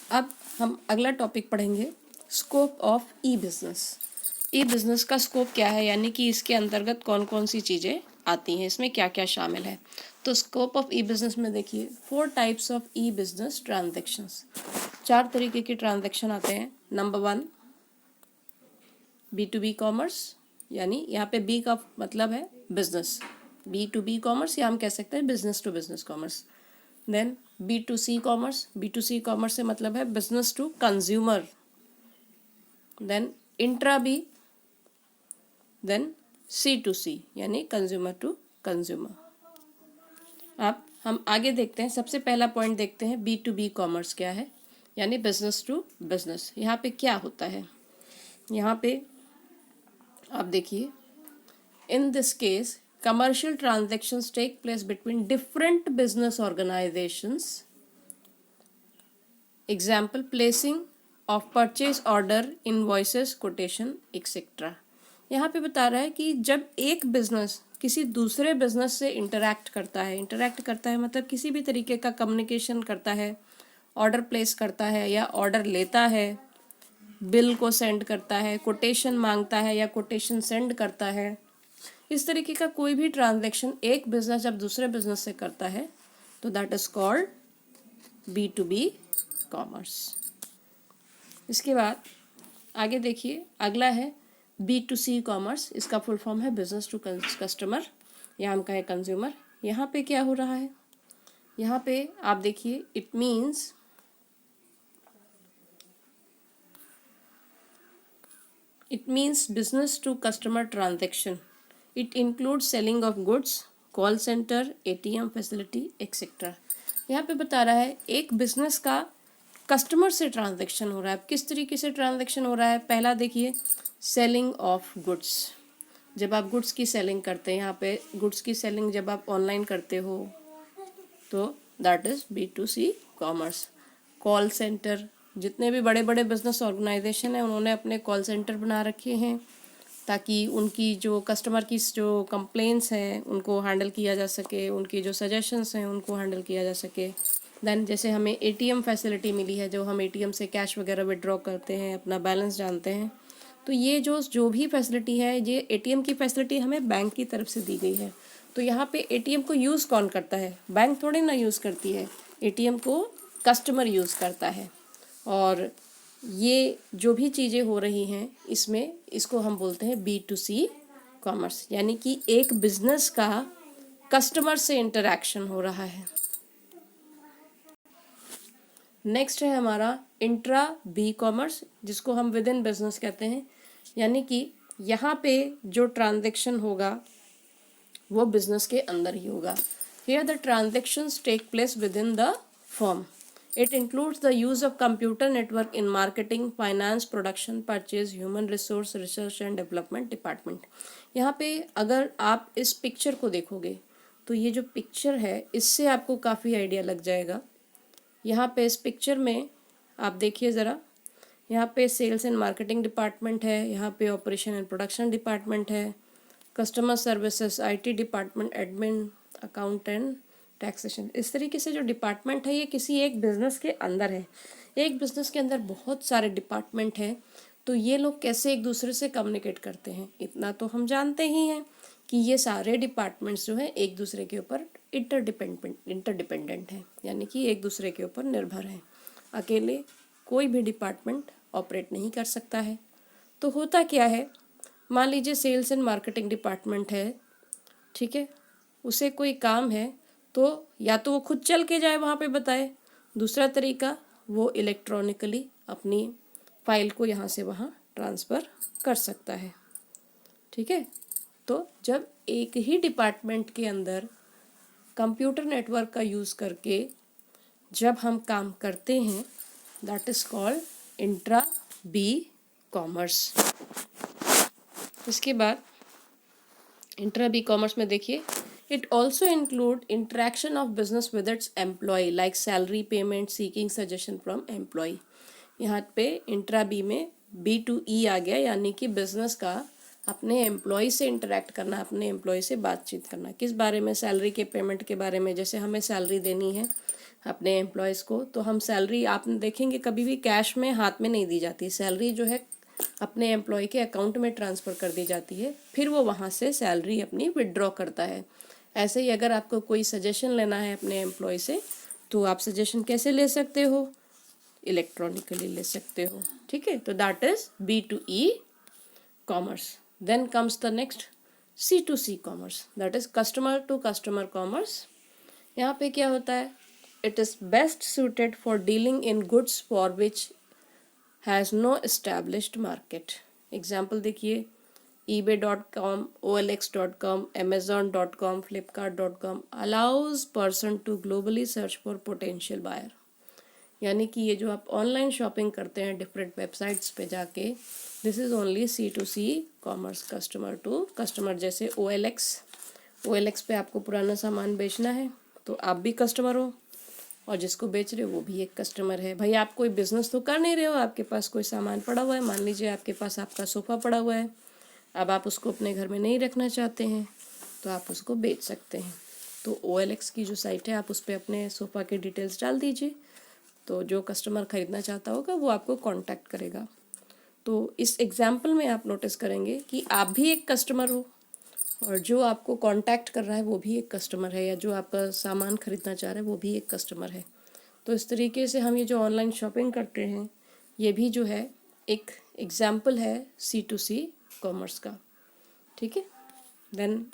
अब हम अगला टॉपिक पढ़ेंगे, scope of E business. E business का स्कोप क्या है, यानी कि इसके अंतर्गत कौन कौन सी चीज़ें आती हैं, इसमें क्या क्या शामिल है। तो स्कोप ऑफ ई बिज़नेस में देखिए 4 types of E business transactions, 4 तरीके के ट्रांजेक्शन आते हैं। नंबर 1 B2B कॉमर्स, यानी यहाँ पे बी का मतलब है बिजनेस, B2B कॉमर्स या हम कह सकते हैं business to business commerce. Then B2C commerce, B2C commerce से मतलब है business to consumer. Then intra B, then C2C यानी कंज्यूमर टू कंज्यूमर। अब हम आगे देखते हैं, सबसे पहला पॉइंट देखते हैं B2B कॉमर्स क्या है, यानी बिजनेस टू बिजनेस। यहाँ पे क्या होता है, यहाँ पे आप देखिए, in this case commercial transactions take place between different business organizations. Example, placing of purchase order, invoices, quotation, etc. यहाँ पे बता रहा है कि जब एक बिजनेस किसी दूसरे बिजनेस से इंटरैक्ट करता है मतलब किसी भी तरीके का कम्युनिकेशन करता है, ऑर्डर प्लेस करता है या ऑर्डर लेता है, बिल को सेंड करता है, कोटेशन मांगता है या कोटेशन सेंड करता है, इस तरीके का कोई भी ट्रांजैक्शन एक बिजनेस जब दूसरे बिजनेस से करता है तो that is called B2B commerce. इसके बाद आगे देखिए, अगला है B2C कॉमर्स। इसका फुल फॉर्म है बिजनेस टू कस्टमर या हम कहें कंज्यूमर। यहाँ पे क्या हो रहा है, यहाँ पे आप देखिए, it means business to customer transaction. It includes selling of goods, call center, ATM facility, etc. यहाँ पे बता रहा है एक बिजनेस का कस्टमर से ट्रांजैक्शन हो रहा है। किस तरीके से ट्रांजैक्शन हो रहा है, पहला देखिए सेलिंग ऑफ गुड्स। जब आप गुड्स की सेलिंग करते हैं, यहाँ पे गुड्स की सेलिंग जब आप ऑनलाइन करते हो तो that is B2C commerce. Call centre, जितने भी बड़े बड़े बिजनेस ऑर्गेनाइजेशन हैं उन्होंने अपने कॉल सेंटर बना रखे हैं ताकि उनकी जो कस्टमर की जो कंप्लेंट्स हैं उनको हैंडल किया जा सके, उनकी जो सजेशंस हैं उनको हैंडल किया जा सके। देन जैसे हमें ATM फैसिलिटी मिली है, जो हम ATM से कैश वगैरह विड्रॉ करते हैं, अपना बैलेंस जानते हैं, तो ये जो भी फैसिलिटी है, ये ATM की फैसिलिटी हमें बैंक की तरफ से दी गई है। तो यहाँ पे ATM को यूज़ कौन करता है, बैंक थोड़ी ना यूज़ करती है, ATM को कस्टमर यूज़ करता है। और ये जो भी चीज़ें हो रही हैं इसमें, इसको हम बोलते हैं B2C कॉमर्स, यानी कि एक बिजनेस का कस्टमर से इंटरैक्शन हो रहा है। नेक्स्ट है हमारा इंट्रा बी कॉमर्स, जिसको हम विद इन बिजनेस कहते हैं, यानी कि यहाँ पे जो ट्रांजैक्शन होगा वो बिजनेस के अंदर ही होगा। Here the transactions take place within the firm. It includes the use of computer network in marketing, finance, production, purchase, human resource, research and development department. यहाँ पे अगर आप इस पिक्चर को देखोगे तो ये जो पिक्चर है इससे आपको काफ़ी आइडिया लग जाएगा। यहाँ पे इस पिक्चर में आप देखिए ज़रा, यहाँ पे सेल्स एंड मार्केटिंग डिपार्टमेंट है, यहाँ पे ऑपरेशन एंड प्रोडक्शन डिपार्टमेंट है, customer services, IT department, admin, accountant, taxation. इस तरीके से जो डिपार्टमेंट है ये किसी एक बिज़नेस के अंदर है। एक बिज़नेस के अंदर बहुत सारे डिपार्टमेंट हैं, तो ये लोग कैसे एक दूसरे से कम्युनिकेट करते हैं, इतना तो हम जानते ही हैं कि ये सारे डिपार्टमेंट्स जो हैं एक दूसरे के ऊपर इंटरडिपेंडेंट हैं, यानी कि एक दूसरे के ऊपर निर्भर हैं। अकेले कोई भी डिपार्टमेंट ऑपरेट नहीं कर सकता है। तो होता क्या है, मान लीजिए सेल्स एंड मार्केटिंग डिपार्टमेंट है, ठीक है, उसे कोई काम है तो या तो वो खुद चल के जाए वहाँ पे बताए, दूसरा तरीका वो इलेक्ट्रॉनिकली अपनी फाइल को यहाँ से वहाँ ट्रांसफ़र कर सकता है, ठीक है। तो जब एक ही डिपार्टमेंट के अंदर कंप्यूटर नेटवर्क का यूज़ करके जब हम काम करते हैं, that is called intra B commerce. इसके बाद इंट्रा बी कॉमर्स में देखिए, It also include interaction of business with its employee like salary payment, seeking suggestion from employee. यहाँ पे इंट्रा बी में B2E आ गया, यानी कि बिजनेस का अपने एम्प्लॉय से इंटरेक्ट करना, अपने एम्प्लॉय से बातचीत करना। किस बारे में, सैलरी के पेमेंट के बारे में। जैसे हमें सैलरी देनी है अपने एम्प्लॉयज़ को, तो हम सैलरी आप देखेंगे कभी भी कैश में हाथ में नहीं दी जाती, सैलरी जो है अपने एम्प्लॉय के अकाउंट में ट्रांसफ़र कर दी जाती है, फिर वो वहाँ से सैलरी अपनी विड्रॉ करता है। ऐसे ही अगर आपको कोई सजेशन लेना है अपने एम्प्लॉय से, तो आप सजेशन कैसे ले सकते हो? इलेक्ट्रॉनिकली ले सकते हो, ठीक है। तो that is B2E commerce. Then comes the next C2C commerce, that is customer to customer commerce. यहाँ पे क्या होता है? It is best suited for dealing in goods for which has no established market. Example देखिए, eBay.com, OLX.com, Amazon.com, Flipkart.com allows person to globally search for potential buyer। यानी कि ये जो आप ऑनलाइन शॉपिंग करते हैं डिफरेंट वेबसाइट्स पे जाके, this is only C2C commerce, customer to customer. जैसे OLX पे आपको पुराना सामान बेचना है तो आप भी कस्टमर हो, और जिसको बेच रहे हो वो भी एक कस्टमर है। भाई आप कोई बिजनेस तो कर नहीं रहे हो, आपके पास कोई सामान पड़ा हुआ है, मान लीजिए आपके पास आपका सोफ़ा पड़ा हुआ है, अब आप उसको अपने घर में नहीं रखना चाहते हैं तो आप उसको बेच सकते हैं। तो OLX की जो साइट है, आप उस पर अपने सोफ़ा के डिटेल्स डाल दीजिए, तो जो कस्टमर ख़रीदना चाहता होगा वो आपको कांटेक्ट करेगा। तो इस एग्जाम्पल में आप नोटिस करेंगे कि आप भी एक कस्टमर हो, और जो आपको कांटेक्ट कर रहा है वो भी एक कस्टमर है, या जो आपका सामान खरीदना चाह रहा है वो भी एक कस्टमर है। तो इस तरीके से हम ये जो ऑनलाइन शॉपिंग करते हैं, ये भी जो है एक एग्जाम्पल है C2C कॉमर्स का, ठीक है। देन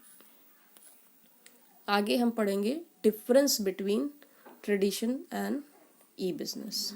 आगे हम पढ़ेंगे difference between tradition and E business.